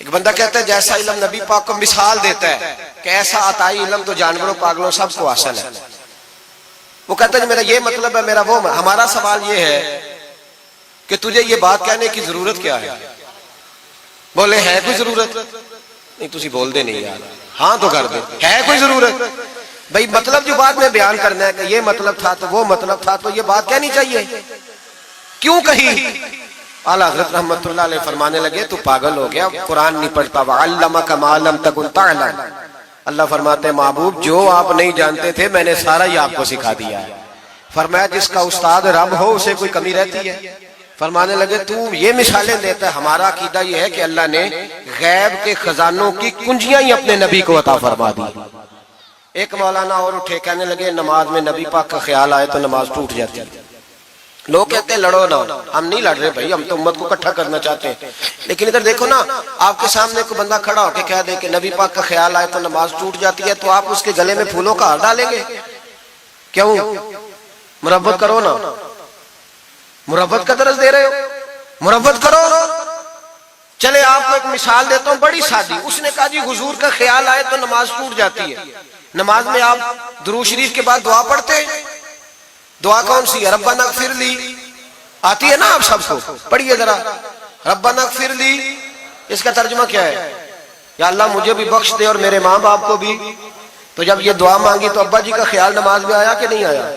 ایک بندہ کہتا ہے جیسا علم نبی پاک کو مثال دیتا ہے کہ ایسا عطائی علم تو جانوروں پاگلوں سب کو حاصل ہے. وہ کہتا ہے میرا یہ مطلب ہے میرا وہ. ہمارا سوال یہ ہے کہ تجھے یہ بات کہنے کی ضرورت کیا ہے؟ بولے ہے کوئی ضرورت؟ نہیں تسی بول دے نہیں یار. ہاں تو کر دے. ہے کوئی ضرورت؟ بھائی مطلب جو بات میں بیان کرنا ہے کہ یہ مطلب تھا تو وہ مطلب تھا تو یہ بات کہنی چاہیے. کیوں کہی؟ اعلیٰ حضرت رحمت اللہ علیہ فرمانے لگے تو پاگل ہو گیا, قرآن نہیں پڑھتا. وَعَلَّمَكَ مَا لَمْ تَكُنْ تَعْلَمْ. اللہ فرماتے ہیں محبوب جو آپ نہیں جانتے تھے میں نے سارا ہی آپ کو سکھا دیا ہے. فرمایا جس کا استاد رب ہو اسے کوئی کمی رہتی ہے؟ فرمانے لگے تو یہ مثالیں دیتا ہے. ہمارا عقیدہ یہ ہے کہ اللہ نے غیب کے خزانوں کی کنجیاں ہی اپنے نبی کو عطا فرما دی. ایک مولانا اور اٹھے کہنے لگے نماز میں نبی پاک کا خیال آئے تو نماز ٹوٹ جاتی ہے. لوگ کہتے ہیں لڑو نہ. ہم نہیں لڑ رہے بھائی, ہم تو امت کو اکٹھا کرنا چاہتے ہیں. لیکن ادھر دیکھو نا, آپ کے سامنے کوئی بندہ کھڑا ہو کے کہہ دے کہ نبی پاک کا خیال آئے تو نماز ٹوٹ جاتی ہے, تو آپ اس کے گلے میں پھولوں کا ہار ڈالیں گے؟ کیوں؟ مربت کرو نا. مربت کا درس دے رہے ہو, مربت کرو. چلے آپ کو ایک مثال دیتا ہوں بڑی سادی. اس نے کہا جی حضور کا خیال آئے تو نماز ٹوٹ جاتی ہے. نماز میں آپ درود شریف کے بعد دعا پڑھتے ہیں. دعا کون سی ہے؟ ربنا اغفر لی. آتی ہے نا آپ سب کو, پڑھیے ذرا. ربنا اغفر لی اس کا ترجمہ کیا ہے؟ یا اللہ مجھے بھی بخش دے اور میرے ماں باپ کو بھی. تو جب یہ دعا مانگی تو ابا جی کا خیال نماز میں آیا کہ نہیں آیا؟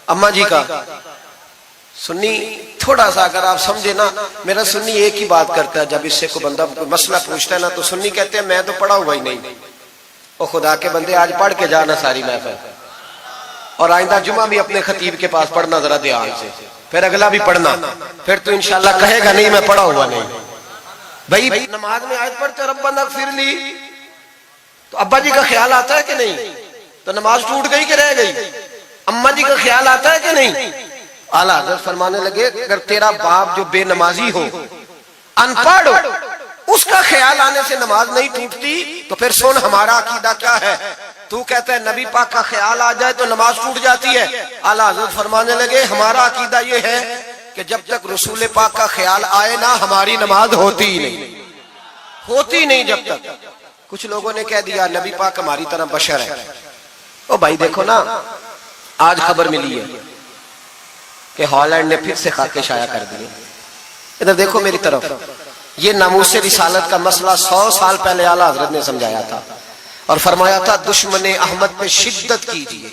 اماں جی کا. سنی تھوڑا سا اگر آپ سمجھے نا, میرا سنی ایک ہی بات کرتا ہے. جب اس سے کوئی بندہ مسئلہ پوچھتا ہے نا تو سنی کہتے ہیں میں تو پڑھا ہوا ہی نہیں. او خدا کے بندے آج پڑھ کے جانا ساری محفل, اور آئندہ جمعہ بھی اپنے خطیب کے پاس پڑھنا ذرا دھیان سے, پھر اگلا بھی پڑھنا. پھر تو انشاءاللہ کہے گا نہیں میں پڑھا ہوا نہیں. بھائی نماز میں آیت پڑھتے ربنا اغفر لی تو ابا جی کا خیال آتا ہے کہ نہیں؟ تو نماز ٹوٹ گئی کہ رہ گئی؟ اماں جی کا خیال آتا ہے کہ نہیں؟ اعلیٰ حضرت فرمانے لگے اگر تیرا باپ جو بے نمازی ہو, ان پڑھ ہو, اس کا خیال آنے سے نماز نہیں ٹوٹتی تو پھر سن ہمارا عقیدہ کیا ہے. تو کہتا ہے نبی پاک کا خیال آ جائے تو نماز ٹوٹ جاتی ہے. اعلیٰ حضرت فرمانے لگے ہمارا عقیدہ یہ ہے کہ جب تک رسول پاک کا خیال آئے نا ہماری نماز ہوتی ہی نہیں, ہوتی نہیں جب تک. کچھ لوگوں نے کہہ دیا نبی پاک ہماری طرح بشر ہے. او بھائی دیکھو نا, آج خبر ملی ہے کہ ہالینڈ نے پھر سے خاکے شائع کر دیے. ادھر دیکھو میری طرف. یہ ناموس رسالت کا مسئلہ 100 سال پہلے اعلیٰ حضرت نے سمجھایا تھا اور فرمایا تھا دشمن احمد پہ شدت کیجئے,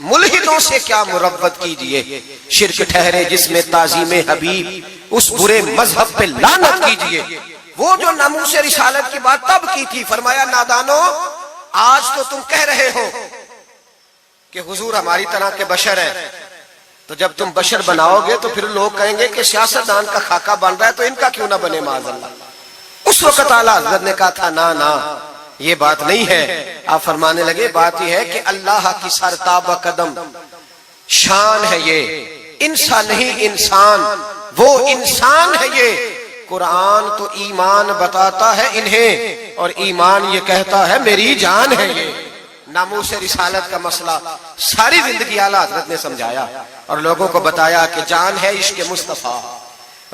ملحدوں سے کیا مربت کیجئے, شرک ٹھہرے جس میں تعظیم حبیب, اس برے مذہب پہ لعنت کیجئے. وہ جو ناموس رسالت کی بات تب کی تھی, فرمایا نادانو آج تو تم کہہ رہے ہو کہ حضور ہماری طرح کے بشر ہیں, تو جب تم بشر بناؤ گے تو پھر لوگ کہیں گے کہ سیاستدان کا خاکہ بن رہا ہے تو ان کا کیوں نہ بنے معاذ اللہ. اس وقت اعلیٰ حضرت نے کہا تھا نا یہ بات نہیں ہے. آپ فرمانے لگے بات یہ ہے کہ اللہ کی سرتاب قدم شان ہے, یہ انسان نہیں انسان, وہ انسان ہے. یہ قرآن تو ایمان بتاتا ہے انہیں اور ایمان یہ کہتا ہے میری جان ہے. یہ ناموس رسالت کا مسئلہ ساری زندگی اعلیٰ حضرت نے سمجھایا اور لوگوں کو بتایا کہ جان ہے عشق مصطفیٰ,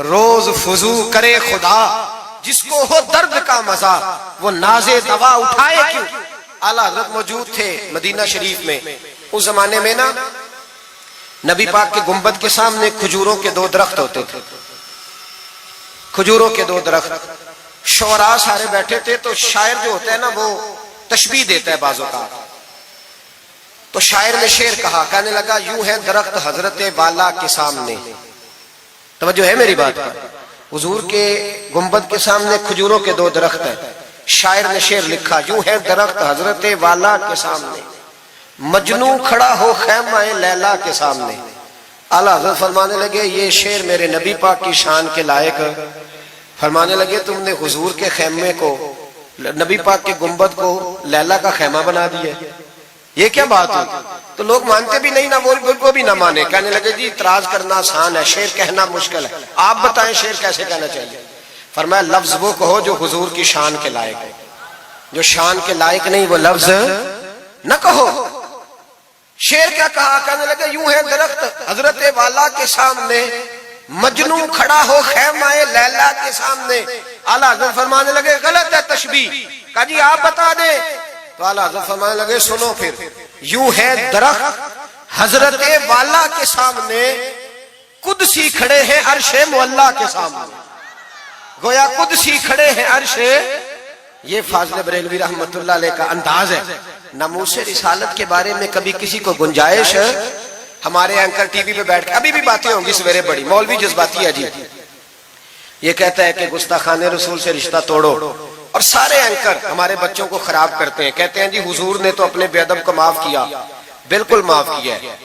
روز فضو کرے خدا, جس کو ہو درد کا مزہ وہ ناز دوا اٹھائے کیوں. اعلیٰ حضرت موجود تھے مدینہ شریف میں. اس زمانے میں نا نبی پاک کے گنبد کے سامنے کھجوروں کے 2 درخت ہوتے تھے, کھجوروں کے 2 درخت. شعراء سارے بیٹھے تھے تو شاعر جو ہوتا ہے نا وہ تشبیہ دیتا ہے بعض اوقات. تو شاعر نے شعر کہا, کہنے لگا یوں ہے درخت حضرت والا کے سامنے. توجہ ہے میری بات پر. حضور کے گنبد کے سامنے کھجوروں کے 2 درخت ہیں. شاعر نے شعر لکھا یوں ہے درخت حضرت والا کے سامنے, مجنوں کھڑا ہو خیمہ لیلا کے سامنے. اعلیٰ حضرت فرمانے لگے یہ شعر میرے نبی پاک کی شان کے لائق. فرمانے لگے تم نے حضور کے خیمے کو, نبی پاک کے گنبد کو لیلا کا خیمہ بنا دیا, یہ کیا بات ہے؟ تو لوگ مانتے بھی نہیں, نہ وہ بھی نہ مانے. کہنے لگے جی اعتراض کرنا آسان ہے, شعر کہنا مشکل ہے, آپ بتائیں شعر کیسے کہنا چاہیے. فرمایا لفظ وہ کہو جو حضور کی شان کے لائق ہے, جو شان کے لائق نہیں وہ لفظ نہ کہو. شعر کیا کہا, کہنے لگے یوں ہے درخت حضرت والا کے سامنے, مجنو کھڑا ہو خیمہ لیلا کے سامنے، اعلیٰ حضرت فرمانے لگے غلط ہے تشبیہ، کہا جی آپ بتا دیں، تو اعلیٰ حضرت فرمانے لگے سنو پھر، یوں ہے درخت حضرت والا کے سامنے، قدسی کھڑے ہیں عرش مولا کے سامنے، گویا قدسی کھڑے ہیں عرش۔ یہ فاضل بریلوی رحمت اللہ علیہ کا انداز ہے۔ ناموس رسالت کے بارے میں کبھی کسی کو گنجائش ہے، ہمارے اینکر ٹی وی پہ بیٹھ کے ابھی بھی باتیں ہوں گی سویرے بڑی، مولوی جذباتی ہے جی، یہ کہتا ہے کہ گستاخان رسول سے رشتہ توڑو، اور سارے اینکر ہمارے بچوں کو خراب کرتے ہیں، کہتے ہیں جی حضور نے تو اپنے بے ادب کو معاف کیا، بالکل معاف کیا ہے،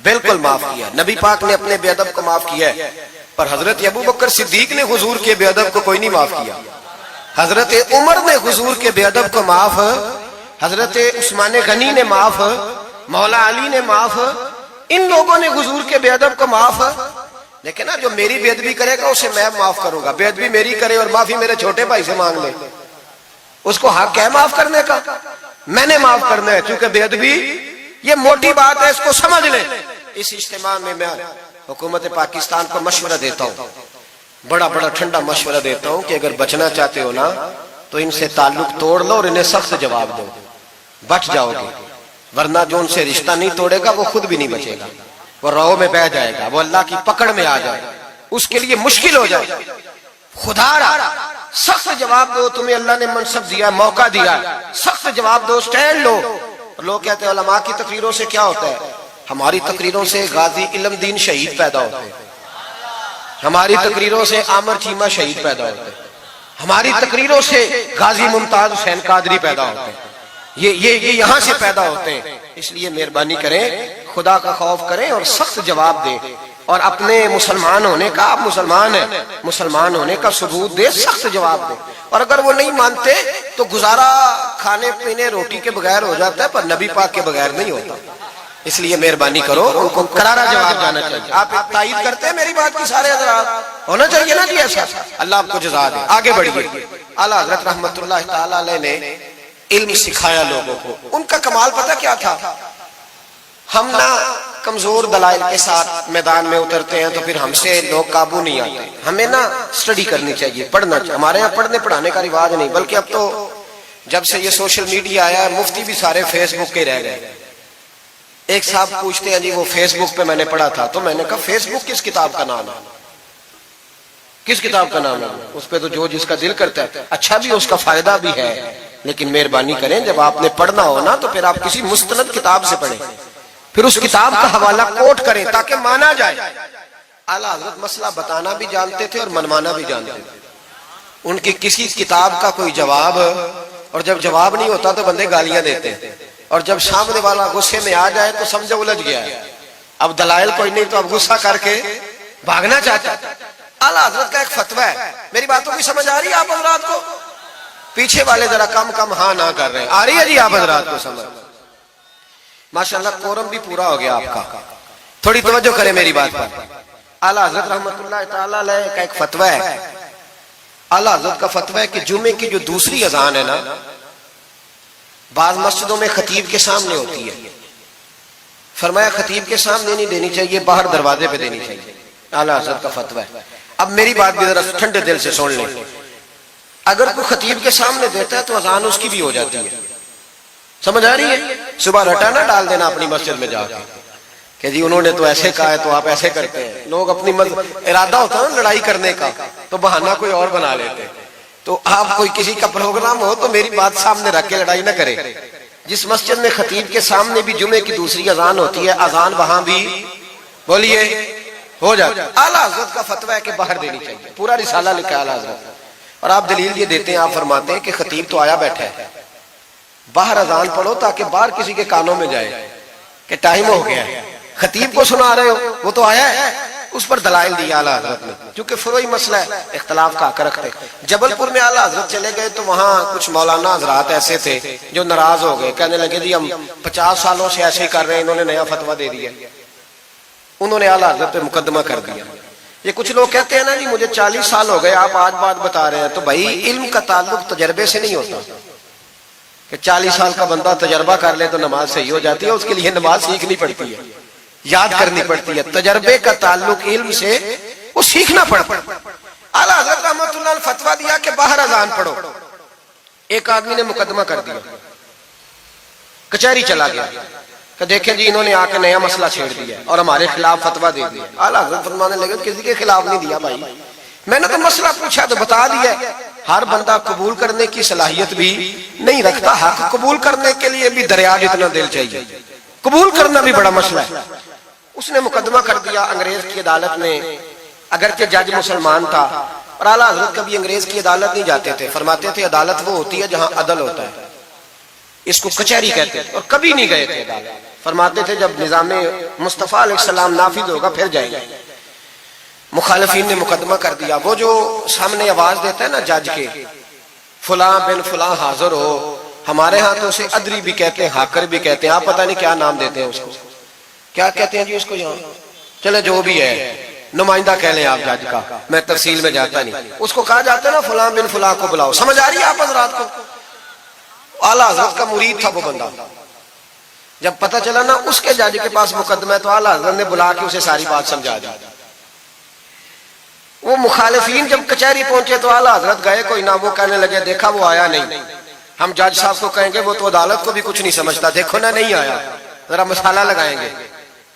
بالکل معاف کیا، نبی پاک نے اپنے بے ادب کو معاف کیا ہے، پر حضرت ابو بکر صدیق نے حضور کے بے ادب کو کوئی نہیں معاف کیا، حضرت عمر نے حضور کے بے ادب کو معاف، حضرت عثمان غنی نے معاف، مولا علی نے معاف، ان لوگوں نے حضور کے بے ادب کو معاف، لیکن نا جو میری بے ادبی کرے گا اسے میں معاف کروں گا، بے ادبی میری کرے اور معافی میرے چھوٹے بھائی سے مانگ لے، اس کو حق ہے معاف کرنے کا، میں نے معاف کرنا ہے، کیونکہ بے ادبی یہ موٹی بات ہے، اس کو سمجھ لیں۔ اس اجتماع میں میں حکومت پاکستان کو مشورہ دیتا ہوں، بڑا ٹھنڈا مشورہ دیتا ہوں کہ اگر بچنا چاہتے ہو نا تو ان سے تعلق توڑ لو اور انہیں سخت جواب دو، بچ جاؤ گے، ورنہ جو ان سے رشتہ نہیں توڑے گا وہ خود بھی نہیں بچے گا، وہ راہوں میں بہ جائے گا، وہ اللہ کی پکڑ میں آ جائے گا، اس کے لیے مشکل ہو جائے گا۔ خدا را سخت جواب دو، تمہیں اللہ نے منصب دیا، موقع دیا، سخت جواب دو، سٹینڈ لو۔ لوگ کہتے ہیں علماء کی تقریروں سے کیا ہوتا ہے؟ ہماری تقریروں سے غازی علم دین شہید پیدا ہوتے ہیں، ہماری تقریروں سے عامر چیمہ شہید پیدا ہوتے ہیں، ہماری تقریروں سے غازی ممتاز حسین قادری پیدا ہوتے ہیں، یہ یہاں سے پیدا ہوتے ہیں۔ اس لیے مہربانی کریں، خدا کا خوف کریں اور سخت جواب دیں، اور اپنے مسلمان ہونے کا، آپ مسلمان ہیں، مسلمان ہونے کا ثبوت دیں، سخت جواب دیں، اور اگر وہ نہیں مانتے تو گزارا کھانے پینے روٹی کے بغیر ہو جاتا ہے، پر نبی پاک کے بغیر نہیں ہوتا۔ اس لیے مہربانی کرو، ان کو کرارا جواب جانا چاہیے۔ آپ تائید کرتے ہیں میری بات کی سارے حضرات؟ ہونا چاہیے نا جی ایسا۔ اللہ آپ کو جزا دے۔ آگے بڑھیے۔ اعلیٰ حضرت رحمت اللہ تعالی علیہ نے علم سکھایا لوگوں کو، ان کا کمال پتہ کیا تھا؟ ہم نہ کمزور دلائل کے ساتھ میدان میں اترتے ہیں تو پھر ہم سے لوگ قابو نہیں آتے، ہمیں نا سٹڈی کرنی چاہیے، پڑھنا چاہیے۔ ہمارے یہاں پڑھنے پڑھانے کا رواج نہیں، بلکہ اب تو جب سے یہ سوشل میڈیا آیا ہے مفتی بھی سارے فیس بک کے رہ گئے۔ ایک صاحب پوچھتے ہیں جی وہ فیس بک پہ میں نے پڑھا تھا، تو میں نے کہا فیس بک کس کتاب کا نام ہے؟ کس کتاب کا نام ہے؟ اس پہ تو جو جس کا دل کرتا ہے، اچھا بھی اس کا فائدہ بھی ہے، لیکن مہربانی کریں جب آپ نے پڑھنا ہو نا تو پھر آپ کسی مستند کتاب سے پڑھیں، پھر اس کتاب کا حوالہ کوٹ کریں تاکہ مانا جائے۔ اعلیٰ حضرت مسئلہ بتانا بھی جانتے تھے اور منوانا بھی جانتے تھے۔ ان کی کسی کتاب کا کوئی جواب، اور جب جواب نہیں ہوتا تو بندے گالیاں دیتے ہیں، اور جب سامنے والا غصے میں آ جائے تو سمجھو الجھ گیا ہے، اب دلائل کوئی نہیں تو اب غصہ کر کے بھاگنا چاہتا ہے۔ اعلیٰ حضرت کا ایک فتویٰ ہے، میری باتوں کی سمجھ آ رہی ہے آپ حضرات کو؟ پیچھے والے ذرا کم ہاں نہ کر رہے ہیں، آ رہی ہے جی آپ حضرات کو سمجھ؟ ماشاءاللہ قورم بھی پورا ہو گیا آپ کا، تھوڑی توجہ کریں میری بات پر۔ اعلیٰ حضرت رحمت اللہ تعالی علیہ کا ایک فتویٰ ہے، اعلیٰ حضرت کا فتویٰ ہے کہ جمعے کی جو دوسری اذان ہے نا، بعض مسجدوں میں خطیب کے سامنے ہوتی ہے، فرمایا خطیب کے سامنے نہیں دینی چاہیے، باہر دروازے پہ دینی چاہیے، اعلیٰ حضرت کا فتویٰ ہے۔ اب میری بات بھی ذرا ٹھنڈے دل سے سن لیں، اگر کوئی خطیب کے سامنے دیتا ہے تو اذان اس کی بھی ہو جاتی ہے، سمجھ آ رہی ہے؟ صبح رٹا نہ ڈال دینا اپنی مسجد میں جا کے کہ جی انہوں نے تو ایسے کہا ہے تو آپ ایسے کرتے ہیں۔ لوگ اپنی ارادہ ہوتا ہے نا لڑائی کرنے کا تو بہانہ کوئی اور بنا لیتے ہیں، تو آپ کوئی کسی کا پروگرام ہو تو میری بات سامنے رکھ کے لڑائی نہ کرے۔ جس مسجد میں خطیب کے سامنے بھی جمعے کی دوسری اذان ہوتی ہے، اذان وہاں بھی بولیے ہو جاتا ہے۔ اعلیٰ حضرت کا فتویٰ ہے کہ باہر دینی چاہیے، پورا رسالہ لکھا ہے اعلیٰ حضرت، اور آپ دلیل یہ دیتے ہیں، آپ فرماتے ہیں کہ خطیب تو آیا بیٹھا ہے، باہر اذان پڑھو تاکہ باہر کسی کے کانوں میں جائے کہ ٹائم ہو گیا ہے، خطیب کو سنا رہے ہو، وہ تو آیا ہے۔ اس پر دلائل دیا اعلیٰ حضرت نے، کیونکہ فروعی مسئلہ ہے، اختلاف کا حق رکھتے۔ جبل پور میں اعلیٰ حضرت چلے گئے تو وہاں کچھ مولانا حضرات ایسے تھے جو ناراض ہو گئے، کہنے لگے جی ہم 50 سالوں سے ایسے ہی کر رہے ہیں، انہوں نے نیا فتویٰ دے دیا، انہوں نے اعلیٰ حضرت پہ مقدمہ کر دیا۔ یہ کچھ لوگ کہتے ہیں نا جی مجھے 40 سال ہو گئے آپ آج بات بتا رہے ہیں، تو بھائی علم کا تعلق تجربے سے نہیں ہوتا کہ 40 سال کا بندہ تجربہ کر لے تو نماز صحیح ہو جاتی ہے، اس کے لیے نماز سیکھنی پڑتی ہے، یاد کرنی پڑتی ہے۔ تجربے کا تعلق علم سے وہ سیکھنا پڑتا. اعلیٰ حضرت رحمۃ اللہ نے فتویٰ دیا کہ باہر اذان پڑھو. ایک آدمی نے مقدمہ کر دیا, کچہری چلا گیا کہ دیکھیں جی انہوں نے آ کے نیا مسئلہ چھیڑ دیا اور ہمارے خلاف فتویٰ دے دیا. اعلیٰ حضرت فرمانے لگے کسی کے خلاف نہیں دیا بھائی, میں نے تو مسئلہ پوچھا تو بتا دیا. ہر بندہ قبول کرنے کی صلاحیت بھی نہیں رکھتا, حق قبول کرنے کے لیے بھی دریا جتنا دل چاہیے, قبول کرنا بھی بڑا مسئلہ ہے. اس نے مقدمہ کر دیا انگریز کی عدالت میں, اگرچہ جج مسلمان تھا, اور اعلیٰ حضرت کبھی انگریز کی عدالت نہیں جاتے تھے. فرماتے تھے عدالت وہ ہوتی ہے جہاں عدل ہوتا ہے, اس کو کچہری کہتے تھے, اور کبھی نہیں گئے تھے عدالت. فرماتے تھے جب نظام مصطفیٰ علیہ السلام نافذ ہوگا پھر جائیں گے. مخالفین نے مقدمہ کر دیا. وہ جو سامنے آواز دیتا ہے نا جج کے, فلاں بن فلاں حاضر ہو, ہمارے ہاں تو اسے ادری بھی کہتے ہیں, ہاکر بھی کہتے ہیں, آپ پتہ نہیں کیا نام دیتے ہیں اس کو, کیا کہتے ہیں جی اس کو یہاں, چلے جو بھی ہے نمائندہ کہہ لیں آپ جج کا, میں تفصیل میں جاتا نہیں. اس کو کہا جاتا ہے نا فلاں بن فلاں کو بلاؤ. سمجھ آ رہی ہے آپ حضرات کو؟ اعلیٰ حضرت کا مرید تھا وہ بندہ. جب پتہ چلا نا اس کے جج کے پاس مقدمہ ہے تو اعلیٰ حضرت نے بلا کے اسے ساری بات سمجھا دی. وہ مخالفین جب کچہری پہنچے تو اعلیٰ حضرت گئے کوئی نہ, وہ کہنے لگے دیکھا وہ آیا نہیں, ہم جج صاحب کو کہیں گے وہ تو عدالت کو بھی کچھ نہیں سمجھتا, دیکھو نا نہیں آیا, ذرا مسالہ لگائیں گے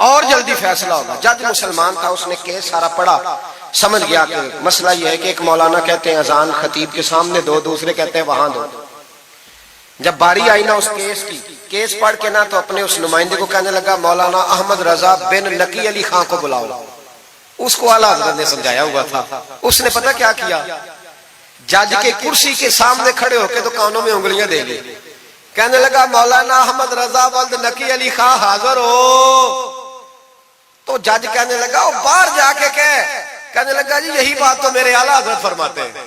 اور جلدی فیصلہ ہوگا. جج مسلمان تھا, اس نے کیس سارا پڑھا, سمجھ گیا کہ مسئلہ یہ ہے کہ ایک مولانا کہتے ہیں اذان خطیب کے سامنے دو, دوسرے کہتے ہیں وہاں دو. جب باری آئی نا اس کیس کی, کیس پڑھ کے نا تو اپنے اس نمائندے کو کہنے لگا مولانا احمد رضا بن نقی علی خان کو بلاؤ. اس کو اعلیٰ حضرت نے سمجھایا ہوا تھا. اس نے پتہ کیا کیا, جج کے کرسی کے سامنے کھڑے ہو کے تو کانوں میں انگلیاں دے لی, کہنے لگا مولانا احمد رضا ولد نقی علی خان حاضر ہو. تو جج کہنے لگا وہ باہر جا کے کہنے لگا جی یہی بات تو میرے اعلیٰ حضرت فرماتے ہیں,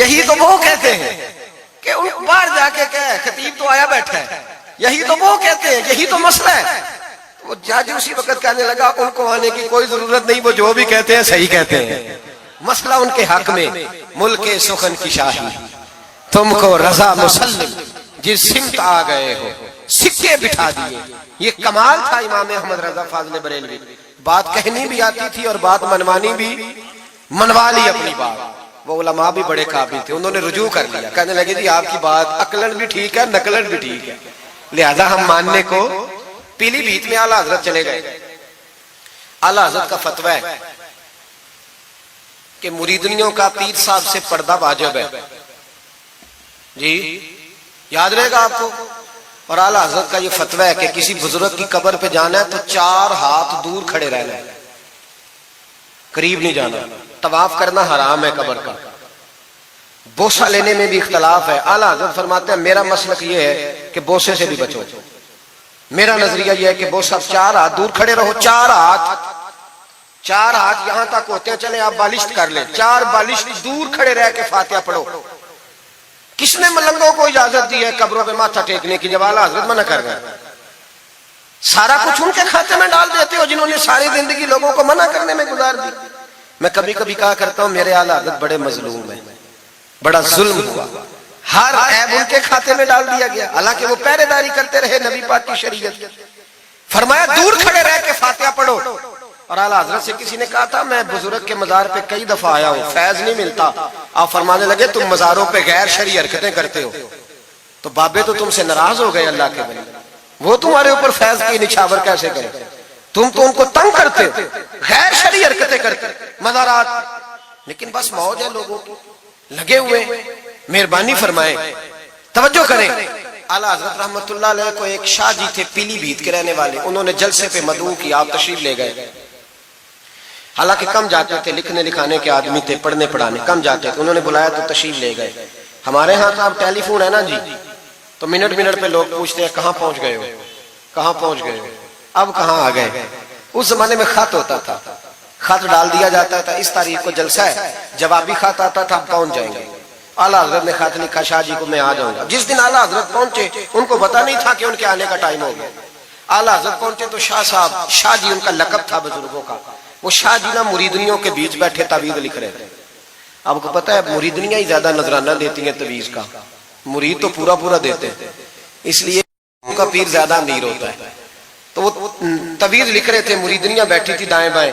یہی تو وہ کہتے ہیں کہ ان باہر جا کے خطیب تو آیا بیٹھا ہے, یہی تو وہ کہتے ہیں, یہی تو مسئلہ ہے. وہ جج اسی وقت کہنے لگا ان کو آنے کی کوئی ضرورت نہیں, وہ جو بھی کہتے ہیں صحیح کہتے ہیں, مسئلہ ان کے حق میں. ملک سخن کی شاہی تم کو رضا مسلم جس سمت آ گئے ہو سکے بٹھا دیے. یہ کمال تھا امام احمد رضا فاضل بریلوی, بات کہنی بھی آتی تھی اور بات منوانی بھی منوا لی اپنی بات. وہ علماء بھی بڑے قابل تھے, انہوں نے رجوع کر لیا, کہنے لگے جی آپ کی بات عقلن بھی ٹھیک ہے نقلن بھی ٹھیک ہے, لہذا ہم ماننے کو. پیلی بھیت میں اعلیٰ حضرت چلے گئے. اعلیٰ حضرت کا فتویٰ ہے کہ مریدنیوں کا پیر صاحب سے پردہ واجب ہے. جی یاد رہے گا آپ کو. اور اعلیٰ حضرت کا یہ فتویٰ ہے کہ کسی بزرگ کی قبر پہ جانا ہے تو 4 ہاتھ دور کھڑے رہنا ہے, قریب نہیں جانا. طواف کرنا حرام ہے قبر کا. بوسہ لینے میں بھی اختلاف ہے. اعلیٰ حضرت فرماتے ہیں میرا مسلک یہ ہے کہ بوسے سے بھی بچو. میرا نظریہ یہ ہے کہ بوسہ 4 ہاتھ دور کھڑے رہو. 4 ہاتھ یہاں تک ہوتے ہیں, چلیں آپ بالشت کر لیں, 4 بالشت دور کھڑے رہ کے فاتحہ پڑھو. کس نے ملنگوں کو اجازت دی ہے قبروں پہ ماتھا ٹیکنے کی جب اعلیٰ حضرت منع کر رہے ہیں؟ سارا کچھ ان کے کھاتے میں ڈال دیتے ہو جنہوں نے ساری زندگی لوگوں کو منع کرنے میں گزار دی. میں کبھی کبھی کہا کرتا ہوں میرے اعلیٰ حضرت بڑے مظلوم ہیں, بڑا ظلم ہوا, ہر عیب ان کے کھاتے میں ڈال دیا گیا, حالانکہ وہ پہرے داری کرتے رہے نبی پاک کی شریعت. فرمایا دور کھڑے رہ کے فاتحہ پڑھو. اور اعلیٰ حضرت سے کسی نے کہا تھا میں بزرگ کے مزار پہ کئی دفعہ آیا ہوں, فیض نہیں ملتا. آپ فرمانے لگے تم مزاروں پہ غیر شرعی حرکتیں کرتے ہو, تو بابے تو تم سے ناراض ہو گئے اللہ کے بندے, وہ تمہارے اوپر فیض کی نچھاور کیسے کرے, تم تو ان کو تنگ کرتے ہو, غیر شرعی حرکتیں کرتے مزارات. لیکن بس موج ہے لوگوں کی, لگے ہوئے. مہربانی فرمائیں, توجہ کریں. اعلیٰ حضرت رحمت اللہ علیہ کو ایک شاہ جی تھے پیلی بھیت کے رہنے والے, انہوں نے جلسے پہ مدعو کیا, آپ تشریف لے گئے. حالانکہ کم جاتے تھے, لکھنے لکھانے کے آدمی تھے, پڑھنے پڑھانے کم جاتے تھے. انہوں نے بلایا تو تشریف لے گئے. ہمارے ہاں تو اب ٹیلی فون ہے نا جی, تو منٹ پہ لوگ پوچھتے ہیں کہاں پہنچ گئے ہو, کہاں پہنچ گئے ہو, اب کہاں آ گئے. اس زمانے میں خط ہوتا تھا, خط ڈال دیا جاتا تھا اس تاریخ کو جلسہ ہے, جوابی خط آتا تھا اب پہنچ جائیں گے. اعلیٰ حضرت نے خط لکھا شاہ جی کو میں آ جاؤں گا. جس دن اعلیٰ حضرت پہنچے ان کو پتا نہیں تھا کہ ان کے آنے کا ٹائم ہو گیا. اعلیٰ حضرت پہنچے تو شاہ صاحب, شاہ جی ان کا لقب تھا بزرگوں کا, وہ شاہ جی نا مریدنیوں کے بیچ بیٹھے تعویذ لکھ رہے تھے. آپ کو پتا ہے مریدنیاں ہی زیادہ نذرانہ دیتی ہیں تعویذ کا, مرید تو پورا دیتے ہیں, اس لیے ان کا پیر زیادہ امیر ہوتا ہے. تو وہ تعویذ لکھ رہے تھے, مریدنیاں بیٹھی تھی دائیں بائیں.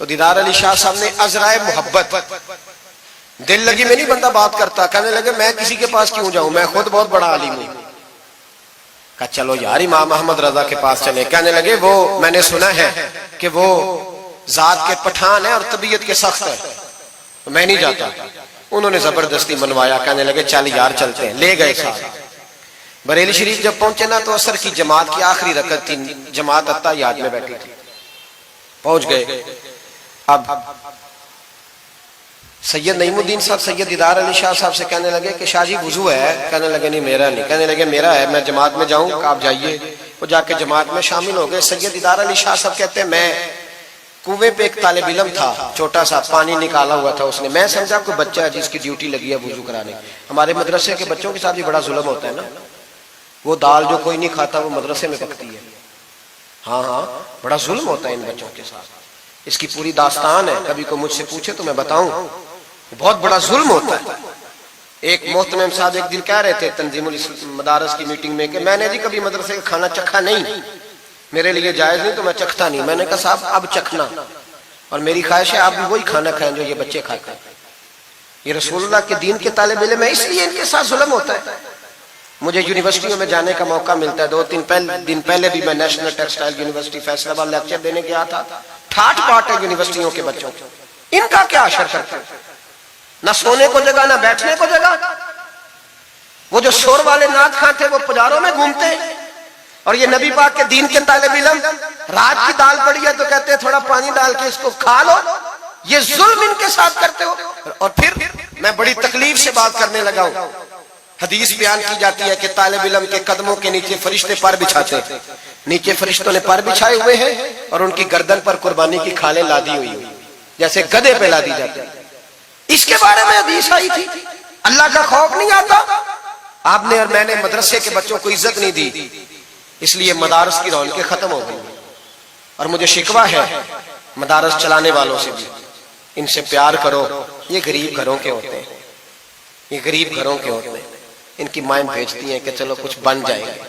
تو دیدار علی شاہ صاحب نے عذرائے محبت، دل لگی میں نہیں بندہ بات کرتا، کہنے لگے میں کسی کے پاس کیوں جاؤں، میں خود بہت بڑا عالم ہوں۔ کہا چلو یار امام احمد رضا کے پاس چلے۔ کہنے لگے وہ میں نے سنا ہے کہ وہ ذات کے پٹھان ہے اور طبیعت کے سخت ہے، میں نہیں جاتا۔ انہوں نے زبردستی منوایا، کہنے لگے چل یار چلتے ہیں، لے گئے ساتھ۔ بریلی شریف جب پہنچے نا تو عصر کی جماعت کی آخری رکعت تھی، جماعت اتحیات میں بیٹھی تھی، پہنچ گئے۔ اب سید نعیم الدین صاحب سید دیدار علی شاہ صاحب سے کہنے لگے کہ شاہ جی وضو ہے؟ کہنے لگے نہیں میرا نہیں۔ کہنے لگے میرا ہے، میں جماعت میں جاؤں؟ کہ آپ جائیے۔ وہ جا کے جماعت میں شامل ہو گئے۔ سید دیدار علی شاہ صاحب کہتے ہیں میں کنویں پہ ایک طالب علم تھا، چھوٹا سا پانی نکالا ہوا تھا اس نے، میں سمجھا کوئی بچہ ہے جس کی ڈیوٹی لگی ہے وضو کرانے۔ ہمارے مدرسے کے بچوں کے ساتھ بھی بڑا ظلم ہوتا ہے نا، وہ دال جو کوئی نہیں کھاتا وہ مدرسے میں پکتی ہے۔ ہاں ہاں بڑا ظلم ہوتا ہے ان بچوں کے ساتھ، اس کی پوری داستان ہے، کبھی کوئی مجھ سے پوچھے تو میں بتاؤں، بہت بڑا ظلم ہوتا ہے۔ ایک محتمم صاحب ایک دن کہہ رہے تھے تنظیم المدارس کی میٹنگ میں کہ میں نے جی کبھی مدرسے کا کھانا چکھا نہیں، میرے لیے جائز نہیں تو میں چکھتا نہیں۔ میں نے کہا صاحب اب چکھنا، اور میری خواہش ہے آپ بھی وہی کھانا کھائیں جو یہ بچے کھاتے ہیں۔ یہ رسول اللہ کے دین کے طالب علم ہے، اس لیے ان کے ساتھ ظلم ہوتا ہے۔ مجھے یونیورسٹیوں میں جانے کا موقع ملتا ہے، 2-3 دن پہلے بھی میں نیشنل ٹیکسٹائل یونیورسٹی فیصل آباد لیکچر دینے گیا تھا۔ ٹھاٹ پاٹ ہے یونیورسٹیوں کے بچوں، ان کا کیا اشر کرتا ہے، نہ سونے کو جگہ نہ بیٹھنے کو جگہ۔ وہ جو شور والے نعت خواں تھے وہ پجاروں میں گھومتے ہیں، اور یہ نبی پاک کے دین کے طالب علم رات کی دال پڑی ہے تو کہتے ہیں تھوڑا پانی ڈال کے اس کو کھا لو۔ یہ ظلم ان کے ساتھ کرتے ہو۔ اور پھر میں بڑی تکلیف سے بات کرنے لگا ہوں، حدیث بیان کی جاتی ہے کہ طالب علم کے قدموں کے نیچے فرشتے پر بچھاتے ہیں، نیچے فرشتوں نے پر بچھائے ہوئے ہیں اور ان کی گردن پر قربانی کی کھالیں لادی ہوئی ہیں، جیسے گدھے پہ لادی جاتی ہے۔ اس کے بارے میں حدیث آئی تھی، اللہ کا خوف نہیں آتا؟ آپ نے اور میں نے مدرسے کے بچوں کو عزت نہیں دی، اس لیے مدارس کی رونقیں ختم ہو گئی۔ اور مجھے شکوہ ہے مدارس چلانے والوں سے بھی، ان سے پیار کرو، یہ غریب گھروں کے ہوتے ہیں، یہ غریب گھروں کے ہوتے ہیں، ان کی مائیں بھیجتی ہیں کہ چلو کچھ بن جائے گا،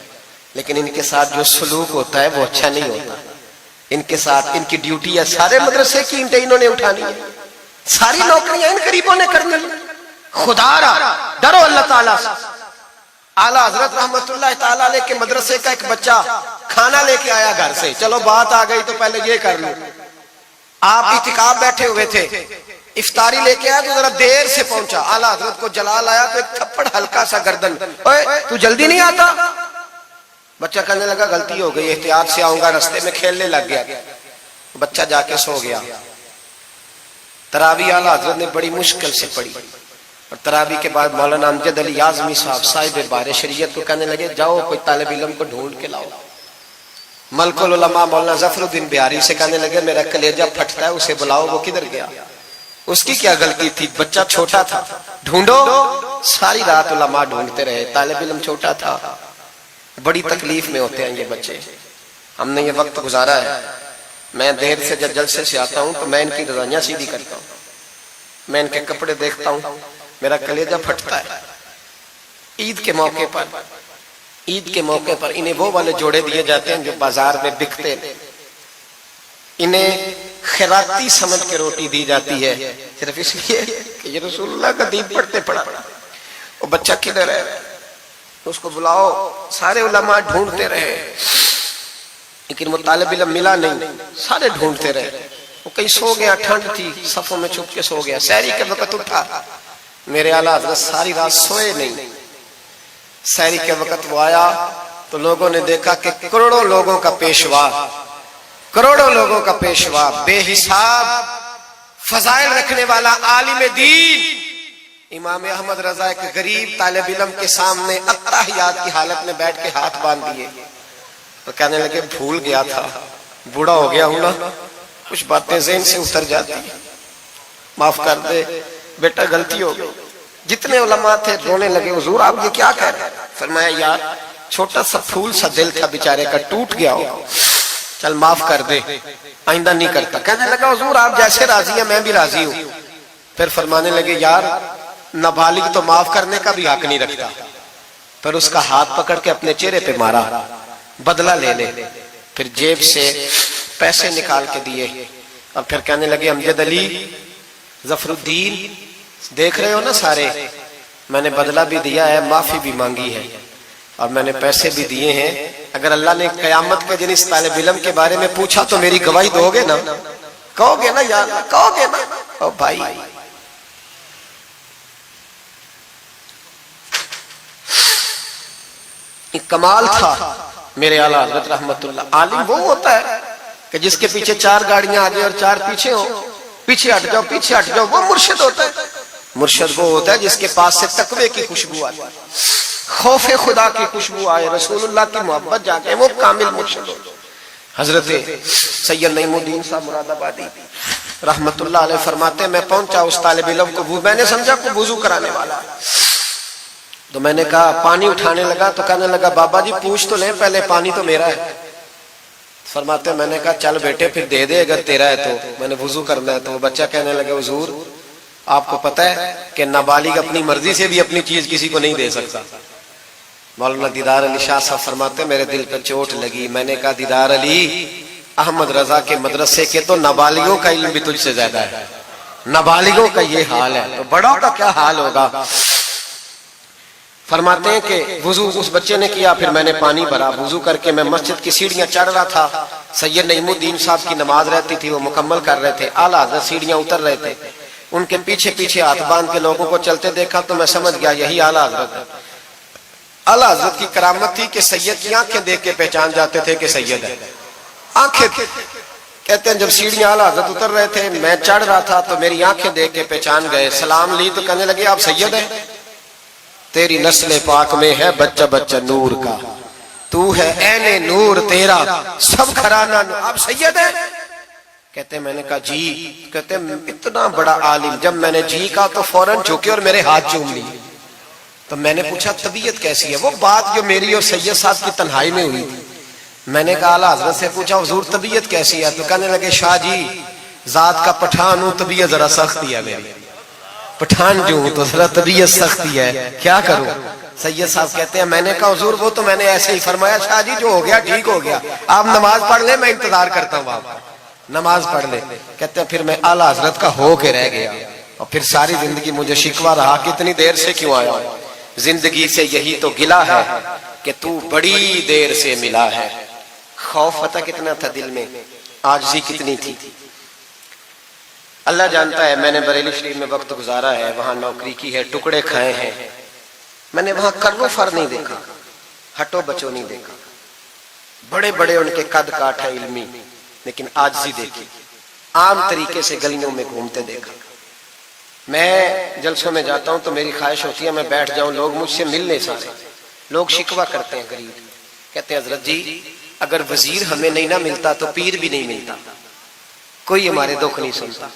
لیکن ان کے ساتھ جو سلوک ہوتا ہے وہ اچھا نہیں ہوتا۔ ان کے ساتھ ان کی ڈیوٹی ہے، سارے مدرسے کی اینٹیں انہوں نے اٹھانی ہے، ساری نوکریاں ان غریبوں نے کرنی ہے۔ خدا را ڈرو اللہ تعالیٰ سے۔ اعلیٰ حضرت رحمت اللہ تعالیٰ علیہ کے مدرسے کا ایک بچہ کھانا لے کے آیا گھر سے، چلو بات آ گئی تو پہلے یہ کر لوں۔ آپ اعتکاف بیٹھے ہوئے تھے، افطاری لے کے آیا تو ذرا دیر سے پہنچا، اعلیٰ حضرت کو جلال آیا تو ایک تھپڑ ہلکا سا گردن، اوے تو جلدی نہیں آتا؟ بچہ کہنے لگا غلطی ہو گئی، احتیاط سے آؤں گا، رستے میں کھیلنے لگ گیا۔ بچہ جا کے سو گیا۔ تراویح اعلیٰ حضرت نے بڑی مشکل سے پڑھی، اور تراویح کے بعد مولانا امجد علی اعظمی صاحب صاحب بار شریعت کو کہنے لگے جاؤ کوئی طالب علم کو ڈھونڈ کے لاؤ۔ ملک العلماء مولانا ظفر الدین بہاری سے کہنے لگے میرا کلیجہ پھٹتا ہے، اسے بلاؤ، وہ کدھر گیا؟ اس کی کیا غلطی تھی، بچہ چھوٹا تھا، ڈھونڈو۔ ساری رات علماء ڈھونڈتے رہے، طالب علم چھوٹا تھا۔ بڑی تکلیف میں ہوتے ہیں یہ بچے۔ ہم نے یہ وقت گزارا ہے، میں دیر سے جب جلسے سے آتا ہوں تو میں ان کی رضائیاں سیدھی کرتا ہوں، میں ان کے کپڑے دیکھتا ہوں، میرا کلیجہ پھٹتا ہے۔ عید کے موقع پر انہیں وہ والے جوڑے دیے جاتے ہیں جو بازار میں بکتے ہیں، انہیں خیراتی سمجھ کے روٹی دی جاتی ہے، صرف اس لیے کہ یہ رسول اللہ کا دین پڑھتے پڑھا۔ وہ بچہ کدھر ہے، اس کو بلاؤ۔ سارے علماء ڈھونڈتے رہے لیکن وہ طالب علم ملا نہیں، سارے ڈھونڈتے رہے۔ وہ کہیں سو گیا، ٹھنڈ تھی، صفوں میں چھپ کے سو گیا۔ سحری کے وقت اٹھا، میرے اعلیٰ حضرت ساری رات سوئے نہیں۔ سحری کے وقت وہ آیا تو لوگوں نے دیکھا کہ کروڑوں لوگوں کا پیشوا، بے حساب فضائل رکھنے والا عالم دین امام احمد رضا ایک غریب طالب علم کے سامنے اتحیات کی حالت میں بیٹھ کے ہاتھ باندھ دیے۔ تو کہنے لگے بھول گیا تھا، بوڑھا ہو گیا ہوں نا، کچھ باتیں ذہن سے اتر جاتی ہیں، معاف کر دے بیٹا، غلطی ہو گئی۔ جتنے علماء تھے رونے لگے، حضور آپ یہ کیا کہہ رہے ہیں؟ فرمایا یار چھوٹا سا پھول سا دل تھا بیچارے کا، ٹوٹ گیا ہو، چل معاف کر دے، آئندہ نہیں کرتا۔ کہنے لگا حضور آپ جیسے راضی ہیں میں بھی راضی ہوں۔ پھر فرمانے لگے یار نابالغ تو معاف کرنے کا بھی حق نہیں رکھتا۔ پھر اس کا ہاتھ پکڑ کے اپنے چہرے پہ مارا، بدلہ لے لے۔ پھر جیب سے پیسے نکال کے دیے، اور پھر کہنے لگے امجد علی ظفر الدین دیکھ رہے ہو نا سارے، میں نے بدلہ بھی دیا ہے، معافی بھی مانگی ہے، اور میں نے پیسے بھی دیے ہیں، اگر اللہ نے قیامت کے دن اس طالب علم کے بارے میں پوچھا تو میری گواہی دو گے نا؟ کہو گے نا یا اللہ؟ کہو گے نا؟ او بھائی، ایک کمال تھا میرے اعلیٰ حضرت رحمت اللہ۔ عالم وہ ہوتا ہے کہ جس کے پیچھے 4 گاڑیاں آگے اور 4 پیچھے ہوں، پیچھے ہٹ جاؤ پیچھے ہٹ جاؤ، وہ مرشد ہوتا ہے۔ مرشد وہ ہوتا ہے جس کے پاس سے تقوی کی خوشبو آتی ہے، خوف خدا کی خوشبو آئے، رسول اللہ کی محبت جاگے، وہ کامل مرشد ہوتا ہے۔ حضرت سید نعیم الدین صاحب مراد آبادی رحمت اللہ علیہ فرماتے ہیں میں پہنچا اس طالب علم کو، میں نے سمجھا کو وضو کرانے والا ہے، تو میں نے کہا پانی اٹھانے لگا تو کہنے لگا بابا جی پوچھ تو لیں پہلے، پانی تو میرا ہے۔ فرماتے ہیں میں نے کہا چل بیٹے پھر دے دے اگر تیرا ہے تو، میں نے وضو کرنا ہے۔ تو وہ بچہ کہنے لگا حضور آپ کو پتہ ہے کہ نابالغ اپنی مرضی سے بھی اپنی چیز کسی کو نہیں دے سکتا۔ مولانا دیدار علی شاہ صاحب فرماتے ہیں میرے دل پر چوٹ لگی، میں نے کہا دیدار علی احمد رضا کے مدرسے کے تو نابالغوں کا علم بھی تجھ سے زیادہ ہے، نابالغوں کا یہ حال ہے تو بڑوں کا کیا حال ہوگا۔ فرماتے ہیں کہ وضو اس بچے نے کیا، پھر میں نے پانی بھرا، وضو کر کے میں مسجد کی سیڑھیاں چڑھ رہا تھا، سید نعیم الدین صاحب کی نماز رہتی تھی وہ مکمل کر رہے تھے، اعلیٰ حضرت سیڑھیاں اتر رہے تھے، ان کے پیچھے پیچھے ہاتھ باندھ کے لوگوں کو چلتے دیکھا تو میں سمجھ گیا یہی اعلیٰ حضرت ہے۔ اعلیٰ حضرت کی کرامت تھی کہ سید کی آنکھیں دیکھ کے پہچان جاتے تھے کہ سید ہے، آنکھیں کہتے ہیں جب سیڑھیاں اعلیٰ حضرت اتر رہے تھے میں چڑھ رہا تھا تو میری آنکھیں دیکھ کے پہچان گئے، سلام لی تو کہنے لگے آپ سید ہیں، تیری نسل پاک میں ہے بچہ بچہ نور کا، تو ہے عین نور تیرا سب گھرانہ نور، آپ سید ہیں؟ کہتے ہیں میں نے کہا جی، کہتے ہیں اتنا بڑا عالم، جب میں نے جی کہا تو فوراً جھکے اور میرے ہاتھ چوم لی۔ تو میں نے پوچھا طبیعت کیسی ہے؟ وہ بات جو میری اور سید صاحب کی تنہائی میں ہوئی تھی، میں نے کہا اعلیٰ حضرت سے پوچھا حضور طبیعت کیسی ہے؟ تو کہنے لگے شاہ جی ذات کا پٹھان ہوں طبیعت ذرا سختی ہے میری، پٹھان جو ہوں تو ذرا طبیعت سختی ہے، کیا کروں؟ سید صاحب کہتے ہیں میں نے کہا حضور وہ تو میں نے ایسے ہی فرمایا، شاہ جی جو ہو گیا ٹھیک ہو گیا، آپ نماز پڑھ لیں میں انتظار کرتا ہوں آپ نماز پڑھ لیں۔ کہتے ہیں پھر میں اعلیٰ حضرت کا ہو کے رہ گیا، اور پھر ساری زندگی مجھے شکوہ رہا کتنی دیر سے کیوں آیا ہوں، زندگی سے یہی تو گلا ہے کہ تو بڑی دیر سے ملا ہے۔ خوف پتہ کتنا تھا دل میں، عاجزی کتنی تھی، اللہ جانتا ہے۔ میں نے بریلی شریف میں وقت گزارا ہے، وہاں نوکری کی ہے، ٹکڑے کھائے ہیں، میں نے وہاں کرو فر نہیں دیکھا، ہٹو بچو نہیں دیکھا، بڑے بڑے ان کے قد کاٹ ہے علمی، لیکن عاجزی دیکھی، عام طریقے سے گلیوں میں گھومتے دیکھا۔ میں جلسوں میں جاتا ہوں تو میری خواہش ہوتی ہے میں بیٹھ جاؤں، لوگ مجھ سے مل نہیں سکتے، لوگ شکوہ کرتے ہیں غریب، کہتے ہیں حضرت جی اگر وزیر ہمیں نہیں نہ ملتا تو پیر بھی نہیں ملتا، کوئی ہمارے دکھ نہیں سنتا،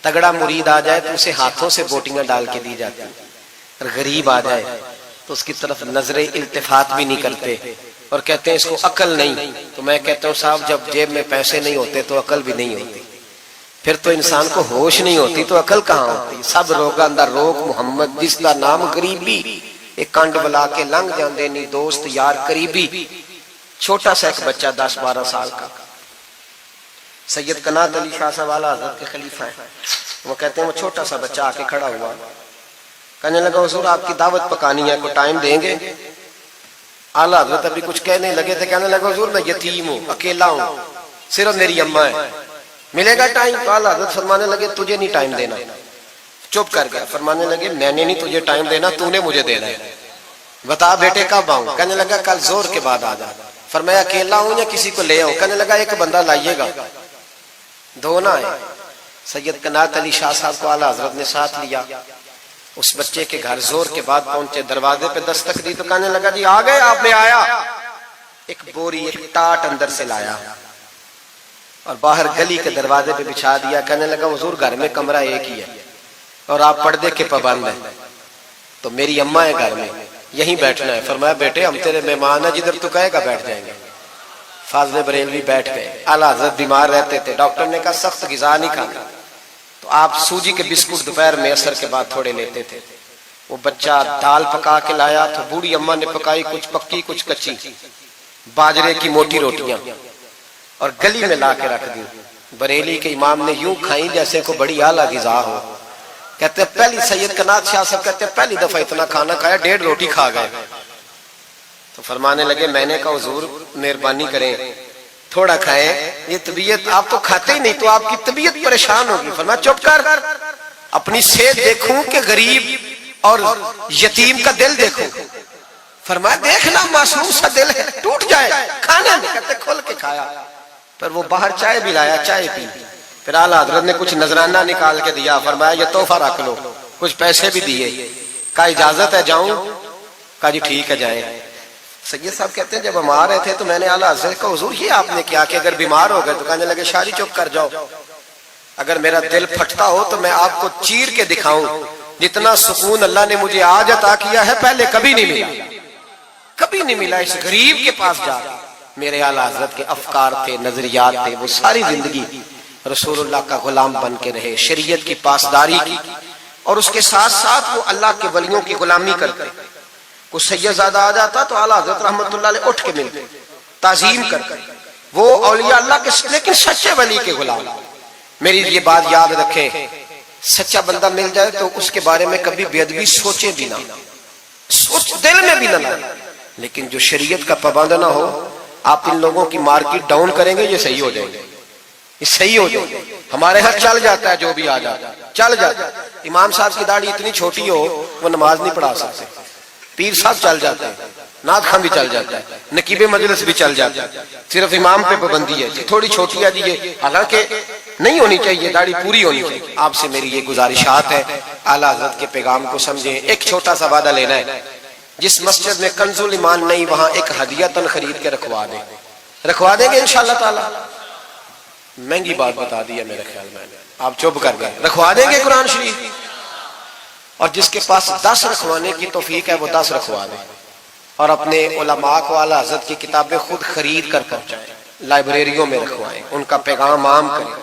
تگڑا مرید آ جائے تو اسے ہاتھوں سے بوٹیاں ڈال کے دی جاتی، اور غریب آ جائے تو اس کی طرف نظر التفات بھی نہیں کرتے، اور کہتے ہیں اس کو عقل نہیں۔ تو میں کہتا ہوں صاحب جب جیب میں پیسے نہیں ہوتے تو عقل بھی نہیں ہوتی، پھر تو انسان کو ہوش نہیں ہوتی تو عقل کہاں ہوتی؟ سب روگا اندر روگ محمد جس کا نام غریبی، ایک کانڈ بلا کے لنگ جاندے نہیں دوست یار قریبی۔ چھوٹا سا ایک بچہ 10-12 سال کا، سید قنات علی شاہ صاحب اعلیٰ حضرت کے خلیفہ ہیں، وہ کہتے ہیں وہ چھوٹا سا بچہ آ کے کھڑا ہوا، کہنے لگا حضور آپ کی دعوت پکانی ہے، کوئی ٹائم دیں گے؟ اعلیٰ حضرت ابھی کچھ کہنے لگے تھے، کہنے لگا حضور میں یتیم ہوں، اکیلا ہوں، صرف میری اماں ہے، ملے گا ٹائم؟ تو اعلیٰ حضرت فرمانے لگے تجھے نہیں ٹائم دینا، چپ کر گیا، فرمانے لگے میں نے نہیں تجھے ٹائم دینا، تو نے مجھے دینا ہے، بتا بیٹے کب آؤں؟ کہنے لگا کل زور کے بعد آ جا۔ فرمایا اکیلا ہوں یا کسی کو لے آؤں؟ کہنے لگا ایک بندہ لائیے گا، دو نہ آئے۔ سید قنات علی شاہ صاحب کو اعلیٰ حضرت نے ساتھ لیا، اس بچے کے گھر زور کے بعد پہنچے، دروازے پہ دستک دی تو کہنے لگا جی آ گئے آپ؟ نے آیا، ایک بوری ایک ٹاٹ اندر سے لایا اور باہر گلی کے دروازے پہ بچھا دیا، کہنے لگا حضور گھر میں کمرہ ایک ہی ہے اور آپ پردے کے پابند ہیں، تو میری اماں ہے گھر میں، یہیں بیٹھنا ہے۔ فرمایا بیٹے ہم تیرے مہمان ہیں، جدھر تو کہے گا بیٹھ جائیں گے۔ فاضل بریلوی بیٹھ گئے، اعلیٰ حضرت بیمار رہتے تھے، ڈاکٹر نے کہا سخت غذا نہیں کھانا، تو آپ سوجی کے بسکٹ دوپہر میں عصر کے بعد تھوڑے لیتے تھے۔ وہ بچہ دال پکا کے لایا تو بوڑھی اماں نے پکائی، کچھ پکی کچھ کچی، باجرے کی موٹی روٹیاں، اور گلی میں لا کے رکھ دی۔ بریلی کے امام نے یوں کھائیں جیسے کو بڑی اعلیٰ غذا ہو. کہتے ہیں پہلی سید قنات شاہ صاحب کہتے ہیں پہلی دفعہ اتنا کھانا کھایا 1.5 روٹی کھا گئے. تو فرمانے لگے میں نے کہا حضور مہربانی کریں تھوڑا کھائیں, یہ طبیعت آپ تو کھاتے ہی نہیں تو آپ کی طبیعت پریشان ہوگی. فرمایا چپ کر, اپنی صحت دیکھوں کہ غریب اور یتیم کا دل دیکھوں. فرمایا دیکھنا معصوم سا دل ہے ٹوٹ جائے کھانا نہیں. کہتے کھول کے کھایا. پھر وہ باہر چائے بھی لایا, چائے پی. پھر اعلیٰ حضرت نے کچھ نذرانہ نکال کے دیا. فرمایا یہ تحفہ رکھ لو. کچھ پیسے بھی دیے. کہا اجازت ہے جاؤں؟ کہا جی ٹھیک ہے جائیں. سید صاحب کہتے ہیں جب ہم آ رہے تھے تو میں نے اعلیٰ حضرت کا حضور یہ آپ نے کیا کہ اگر بیمار ہو گئے تو کہنے لگے شاہ جی چپ کر جاؤ, اگر میرا دل پھٹتا ہو تو میں آپ کو چیر کے دکھاؤں جتنا سکون اللہ نے مجھے آج عطا کیا ہے پہلے کبھی نہیں ملا, کبھی نہیں ملا. اس غریب کے پاس جا میرے اعلیٰ حضرت کے افکار تھے, نظریات تھے. وہ ساری زندگی رسول اللہ کا غلام بن کے رہے, شریعت کی پاسداری کی, اور اس کے ساتھ ساتھ وہ اللہ کے ولیوں کی غلامی کرتے. کوئی سید زادہ آ جاتا تو اعلیٰ حضرت رحمت اللہ علیہ اٹھ کے ملتے, تعظیم کرتے. وہ اولیاء اللہ کے لیکن سچے ولی کے غلام. میری یہ بات یاد رکھیں, سچا بندہ مل جائے تو اس کے بارے میں کبھی بے ادبی سوچے بھی نہ, سوچ دل میں بھی نہ لائے. لیکن جو شریعت کا پابند نہ ہو, آپ ان لوگوں کی مارکیٹ ڈاؤن کریں گے یہ صحیح ہو جائیں گے, یہ صحیح ہو جائیں گے. ہمارے ہاں چل جاتا ہے جو بھی آ جاتا ہے چل جاتا ہے. امام صاحب کی داڑھی اتنی چھوٹی ہو وہ نماز نہیں پڑھا سکتے. پیر صاحب چل جاتے ہیں, نعت خان بھی چل جاتا ہے, نقیب مجلس بھی چل جاتا ہے. صرف امام پہ پابندی ہے جی تھوڑی چھوٹی ہے جی, یہ حالانکہ نہیں ہونی چاہیے, داڑھی پوری ہونی چاہیے. آپ سے میری یہ گزارشات ہے, اعلیٰ حضرت کے پیغام کو سمجھیں. ایک چھوٹا سا وعدہ لینا ہے, جس مسجد میں کنز الایمان نہیں وہاں ایک ہدیہ خرید کے رکھوا دیں. رکھوا دیں گے انشاءاللہ تعالی. مہنگی بات بتا دی ہے میرے خیال میں, آپ چپ کر گئے. رکھوا دیں گے قرآن شریف, اور جس کے پاس 10 رکھوانے کی توفیق ہے وہ 10 رکھوا دیں, اور اپنے علماء کو اعلیٰ حضرت کی کتابیں خود خرید کر پہنچائیں, لائبریریوں میں رکھوائیں, ان کا پیغام عام کریں,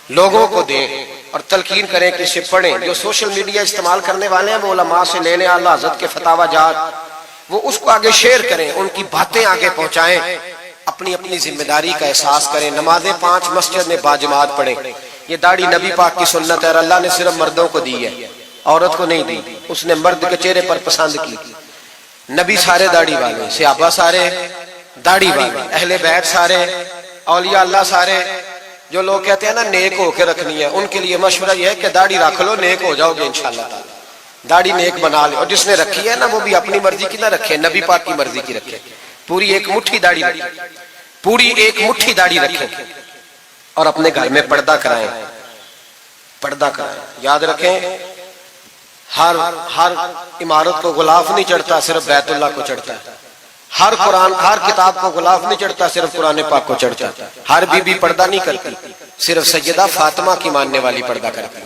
لوگوں کو دیں اور تلقین کریں کہ اسے پڑھیں. جو سوشل میڈیا استعمال کرنے والے ہیں وہ علماء سے لے لیں, اعلیٰ حضرت کے فتاوی جات, وہ اس کو آگے شیئر کریں, ان کی باتیں آگے پہنچائیں. اپنی اپنی ذمہ داری کا احساس کریں. نمازیں 5 مسجد میں باجماعت پڑھیں. یہ داڑھی نبی پاک کی سنت ہے اور اللہ نے صرف مردوں کو دی ہے, عورت کو نہیں دی. اس نے مرد کے چہرے پر پسند کی. نبی سارے داڑھی والے, صحابہ سارے داڑھی والے, اہل بیت سارے, اولیاء اللہ سارے. جو لوگ کہتے ہیں نا نیک ہو کے رکھنی ہے, ان کے لیے مشورہ یہ ہے کہ داڑھی رکھ لو, نیک ہو جاؤ گے انشاءاللہ تعالی. داڑھی نیک بنا لے, اور جس نے رکھی ہے نا وہ بھی اپنی مرضی کی نہ رکھے, نبی پاک کی مرضی کی رکھے. پوری ایک مٹھی داڑھی رکھے, پوری ایک مٹھی داڑھی رکھے, اور اپنے گھر میں پردہ کرائیں, پردہ کرائیں. یاد رکھیں ہر عمارت کو غلاف نہیں چڑھتا, صرف بیت اللہ کو چڑھتا ہے. ہر قرآن, ہر کتاب کو غلاف نہیں چڑھتا, صرف قرآن پاک کو چڑھتا ہے. ہر بی بی پردہ نہیں کرتی, صرف سیدہ فاطمہ کی ماننے والی پردہ کرتی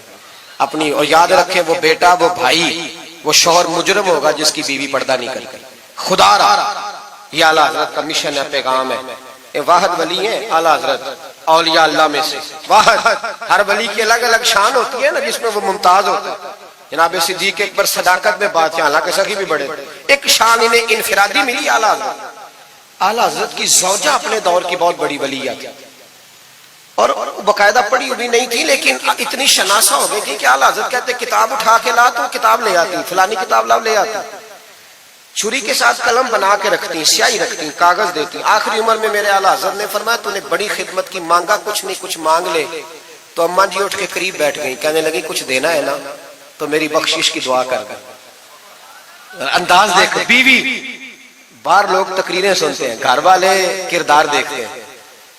اپنی. اور یاد رکھیں وہ بیٹا, وہ بھائی, وہ شوہر مجرم ہوگا جس کی بیوی پردہ نہیں کرتی. خدا را یہ اعلیٰ حضرت کا مشن ہے, پیغام ہے. یہ واحد ولی ہیں اعلیٰ حضرت اولیاء اللہ میں سے واحد. ہر ولی کی الگ الگ شان ہوتی ہے نا جس میں وہ ممتاز ہوتا ہے. جناب صدیق اکبر صداقت میں بات ہے, حالانکہ سخی بھی بڑے, ایک شان انہیں انفرادی ملی اعلیٰ حضرت. اعلیٰ حضرت کی زوجہ اپنے دور کی بہت بڑی ولیہ تھی, اور باقاعدہ پڑھی ہوئی نہیں تھی, لیکن اتنی شناسہ ہو گئی تھی کہ اعلیٰ حضرت کہتے کتاب اٹھا کے لا تو کتاب لے آتی, فلانی کتاب لاؤ لے آتی. چھری کے ساتھ قلم بنا کے رکھتی, سیاہی رکھتی, کاغذ دیتی. آخری عمر میں میرے اعلیٰ حضرت نے فرمایا تو نے بڑی خدمت کی, مانگا کچھ نہیں, کچھ مانگ لے. تو اماں جی اٹھ کے قریب بیٹھ گئی, کہنے لگی کچھ دینا ہے نا تو میری بخشش کی دعا کر گئے. انداز دیکھو, بیوی. باہر لوگ تقریریں سنتے ہیں, گھر والے کردار دیکھتے ہیں,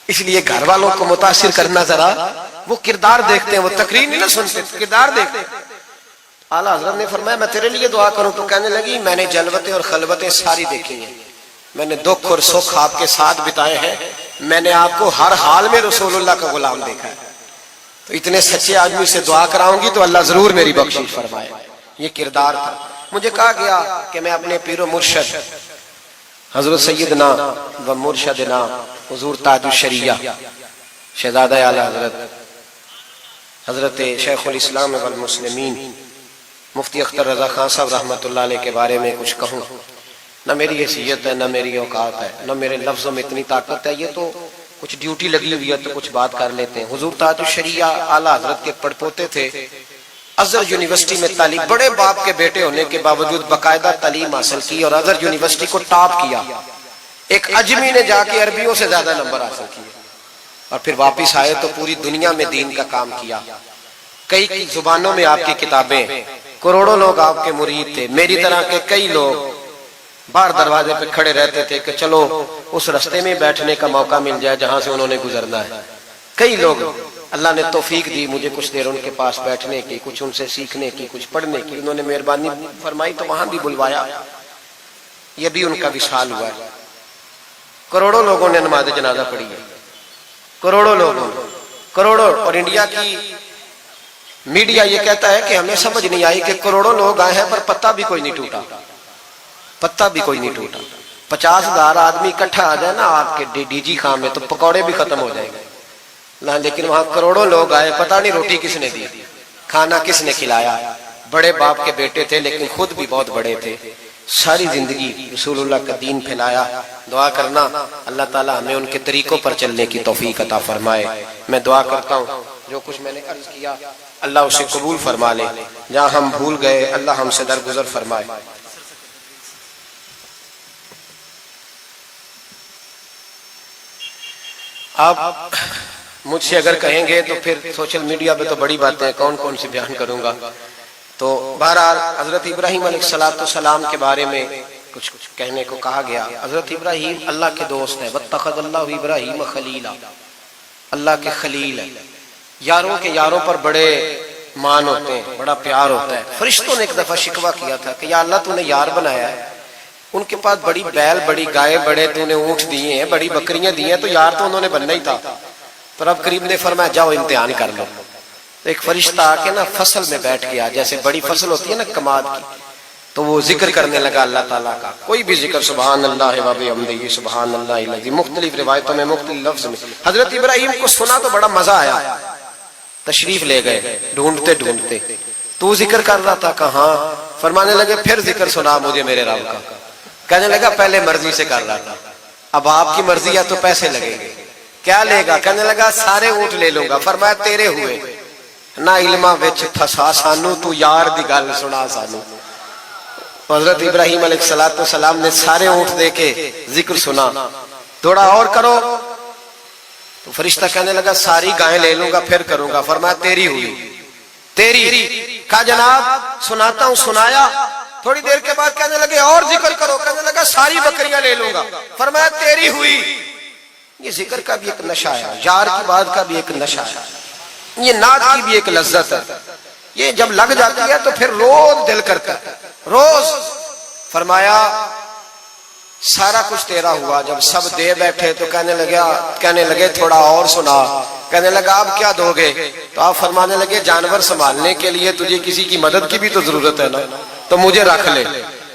اس لیے گھر والوں کو متاثر کرنا ذرا, وہ کردار دیکھتے ہیں, وہ تقریر نہیں سنتے, کردار دیکھتے ہیں. اعلیٰ حضرت نے فرمایا میں تیرے لیے دعا کروں, تو کہنے لگی میں نے جلوتیں اور خلوتیں ساری دیکھی ہیں, میں نے دکھ اور سکھ آپ کے ساتھ بتائے ہیں, میں نے آپ کو ہر حال میں رسول اللہ کا غلام دیکھا ہے. تو اتنے سچے آدمی سے دعا کراؤں گی تو اللہ ضرور میری بخشش فرمائے. یہ کردار تھا. مجھے کہا گیا کہ میں اپنے پیر و مرشد حضرت سیدنا و مرشدنا حضور تاج الشریعہ شہزادہ اعلیٰ حضرت حضرت شیخ الاسلام والمسلمین مفتی اختر رضا خان صاحب رحمۃ اللہ علیہ کے بارے میں کچھ کہوں. نہ میری حیثیت ہے, نہ میری اوقات ہے, نہ میرے لفظوں میں اتنی طاقت ہے. یہ تو کچھ ڈیوٹی لگی ہوئی ہے تو کچھ بات کر لیتے ہیں. حضور تاج الشریعہ اعلیٰ حضرت کے پڑپوتے تھے. ازہر یونیورسٹی میں تعلیم، بڑے باپ کے بیٹے ہونے کے باوجود باقاعدہ تعلیم حاصل کی اور ازہر یونیورسٹی کو ٹاپ کیا. ایک اجمی نے جا کے عربیوں سے زیادہ نمبر حاصل کیے اور پھر واپس آئے تو پوری دنیا میں دین کا کام کیا. کئی زبانوں میں آپ کی کتابیں، کروڑوں لوگ آپ کے مرید تھے. میری طرح کے کئی لوگ باہر دروازے پہ کھڑے رہتے تھے کہ چلو اس رستے میں بیٹھنے کا موقع مل جائے جہاں سے انہوں نے گزرنا ہے. کئی لوگ اللہ نے توفیق دی مجھے کچھ دیر ان کے پاس بیٹھنے کی، کچھ ان سے سیکھنے کی، کچھ پڑھنے کی. انہوں نے مہربانی فرمائی تو وہاں بھی بلوایا. یہ بھی ان کا وصال ہوا ہے. کروڑوں لوگوں نے نماز جنازہ پڑھی ہے، کروڑوں لوگوں، کروڑوں. اور انڈیا کی میڈیا یہ کہتا ہے کہ ہمیں سمجھ نہیں آئی کہ کروڑوں لوگ آئے ہیں پر پتہ بھی کوئی نہیں ٹوٹا، پتہ بھی کوئی نہیں ٹوٹا. 50,000 آدمی اکٹھا آ جائے نا آپ کے ڈی جی خان میں تو پکوڑے بھی ختم ہو جائیں گے. لیکن وہاں کروڑوں لوگ آئے، پتہ نہیں روٹی کس نے دی، کھانا کس نے کھلایا. بڑے باپ کے بیٹے تھے لیکن خود بھی بہت بڑے تھے. ساری زندگی رسول اللہ کا دین پھیلایا. دعا کرنا اللہ تعالیٰ ہمیں ان کے طریقوں پر چلنے کی توفیق عطا فرمائے. میں دعا کرتا ہوں جو کچھ میں نے عرض کیا اللہ اسے قبول فرما لے. جہاں ہم بھول گئے اللہ ہم سے درگزر فرمائے. آپ مجھ سے اگر کہیں گے تو پھر سوشل میڈیا پہ تو بڑی باتیں کون کون سی بیان کروں گا. تو بہرحال حضرت ابراہیم علیہ السلام کے بارے میں کچھ کہنے کو کہا گیا. حضرت ابراہیم اللہ کے دوست ہیں. واتخذ اللہ ابراہیم خلیلا، اللہ کے خلیل ہیں. یاروں کے یاروں پر بڑے مان ہوتے ہیں، بڑا پیار ہوتا ہے. فرشتوں نے ایک دفعہ شکوہ کیا تھا کہ یا اللہ تو نے یار بنایا ہے، ان کے پاس بڑی بیل، بڑی گائے، بڑے تو نے اونٹ دیے ہیں، بڑی بکریاں دی ہیں، تو یار تو انہوں نے بننا ہی تھا. تو رب کریم نے فرمایا جاؤ امتحان کر لو. تو ایک فرشتہ آ کے نا فصل میں بیٹھ گیا، جیسے بڑی فصل ہوتی ہے نا کماد کی، تو وہ ذکر کرنے لگا اللہ تعالیٰ کا. کوئی بھی ذکر، سبحان اللہ و بحمدہ سبحان اللہ العظیم، مختلف روایتوں میں مختلف لفظ میں. حضرت ابراہیم کو سنا تو بڑا مزہ آیا، تشریف لے گئے ڈھونڈتے ڈھونڈتے. تو ذکر کر رہا تھا کہاں؟ فرمانے لگے پھر ذکر سنا مجھے میرے رب کا. کہنے لگا پہلے مرضی سے کر رہا تھا، اب آپ کی مرضی ہے تو پیسے لگیں گے. کیا لے گا؟ کہنے لگا سارے اونٹ لے لوں گا. فرمایا تیرے ہوئے نہ علماں وچ پھسا سانو، تو یار دی گل سنا سانو. حضرت ابراہیم علیہ السلام نے سارے اونٹ دے کے ذکر سنا. تھوڑا اور کرو. تو فرشتہ کہنے لگا ساری گائیں لے لوں گا پھر کروں گا. فرمایا تیری ہوئی، تیری. کہا جناب سناتا ہوں. سنایا. تھوڑی دیر کے بعد کہنے لگے اور ذکر کرو. کہنے لگا ساری بکریاں لے لوں گا. فرمایا تیری ہوئی. یہ ذکر کا بھی ایک نشہ ہے، یار کی بات کا بھی ایک نشہ ہے، یہ نعت کی بھی ایک لذت ہے. یہ جب لگ جاتی ہے تو پھر روز دل کرتا ہے، روز. فرمایا سارا کچھ تیرا ہوا. جب سب دے بیٹھے تو کہنے لگے تھوڑا اور سنا. کہنے لگا آپ کیا دو گے؟ تو آپ فرمانے لگے جانور سنبھالنے کے لیے تجھے کسی کی مدد کی بھی تو ضرورت ہے نا، تو مجھے رکھ لے،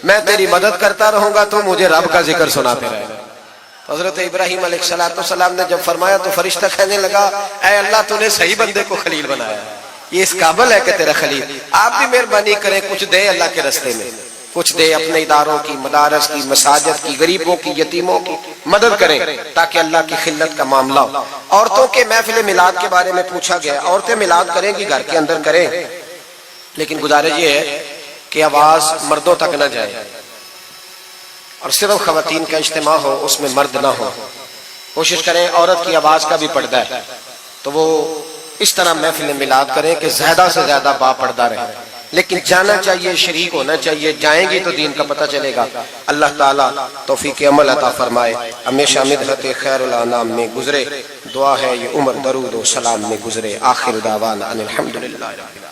میں تیری مدد کرتا رہوں گا تو مجھے رب کا ذکر سناتے رہے. حضرت ابراہیم علیہ السلام نے جب فرمایا تو فرشتہ کہنے لگا اے اللہ تو نے صحیح بندے کو خلیل بنایا، یہ اس قابل ہے کہ تیرا خلیل. آپ بھی مہربانی کریں کچھ دے اللہ کے رستے میں، کچھ دے اپنے اداروں کی، مدارس کی، مساجد کی، غریبوں کی، یتیموں کی مدد کریں تاکہ اللہ کی خلت کا معاملہ ہو. عورتوں کے محفل میلاد کے بارے میں پوچھا گیا. عورتیں میلاد کریں گی گھر کے اندر کریں، لیکن گزارش یہ ہے کہ آواز مردوں تک نہ جائے اور صرف خواتین کا اجتماع ہو، اس میں مرد نہ ہو. کوشش کریں عورت کی آواز کا بھی پردہ ہے تو وہ اس طرح محفل میلاد کریں کہ زیادہ سے زیادہ با پردہ رہے. لیکن جانا چاہیے، شریک ہونا چاہیے. جائیں گی تو دین کا پتہ چلے گا. اللہ تعالیٰ توفیق عمل عطا فرمائے. ہمیشہ مدحت خیر الانام میں گزرے. دعا ہے یہ عمر درود و سلام میں گزرے. آخر دعوانا ان الحمدللہ رب العالمین.